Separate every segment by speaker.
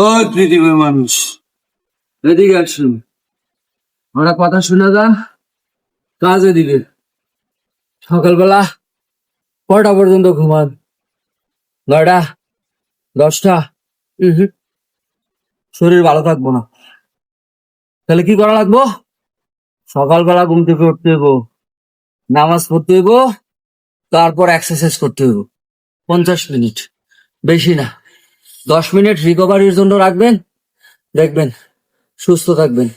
Speaker 1: ও পৃথিবীর মানুষ, এদিকে আসুন। ওরা কথা শুনে যা, কাজে দিবে। সকালবেলা কটা পর্যন্ত ঘুমান? 9টা, 10টা? হুম, শরীর ভালো থাকবো না। তাহলে কি করা লাগবো? সকালবেলা ঘুম থেকে উঠতে হইব, নামাজ পড়তে হইব, তারপর এক্সারসাইজ করতে হইব 50 মিনিট, বেশি না। 10 মিনিট রিকভারির জন্য রাখবেন, দেখবেন সুস্থ থাকবেন,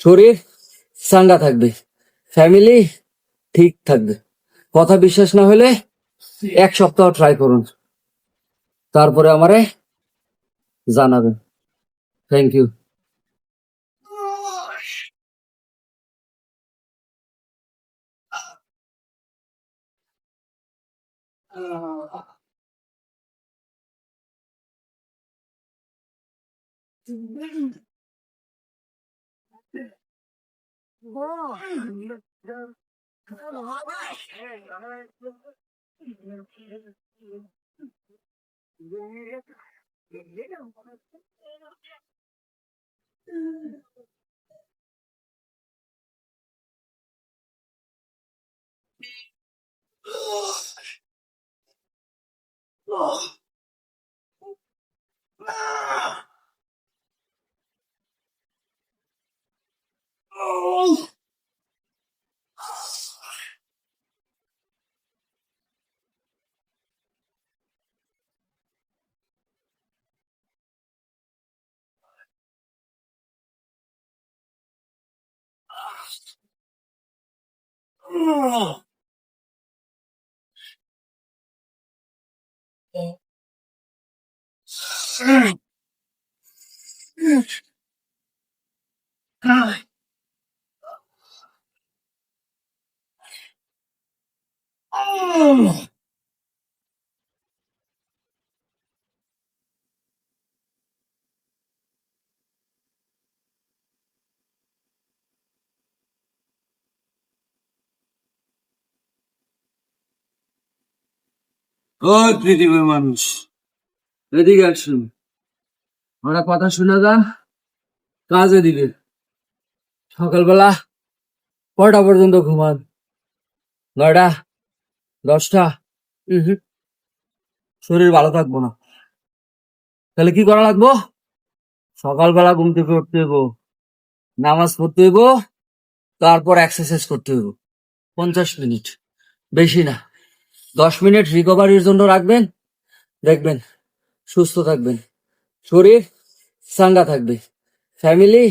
Speaker 1: শরীর চাঙ্গা থাকবে, ফ্যামিলি ঠিক থাকবে। কথা বিশ্বাস না হলে 1 সপ্তাহ ট্রাই করুন, তারপরে আমারে জানাবেন। Thank you. ও পৃথিবীর মানুষ, এদিকে আসুন। ওরা কথা শুনে যা, কাজে দিবে। সকালবেলা কটা পর্যন্ত ঘুমান? 9টা, 10টা? হুম, শরীর ভালো থাকবো না। তাহলে কি করা লাগবো? সকালবেলা ঘুম থেকে উঠতে হইব, নামাজ পড়তে হইব, তারপর এক্সারসাইজ করতে হইব 50 মিনিট, বেশি না। 10 মিনিট রিকভারির জন্য রাখবেন, দেখবেন সুস্থ থাকবেন, শরীর চাঙ্গা থাকবে, ফ্যামিলি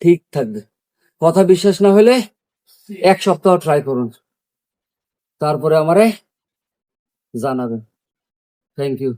Speaker 1: ঠিক থাকবে। কথা বিশ্বাস না হলে 1 সপ্তাহ ট্রাই করুন, তারপরে আমারে জানাবেন। Thank you.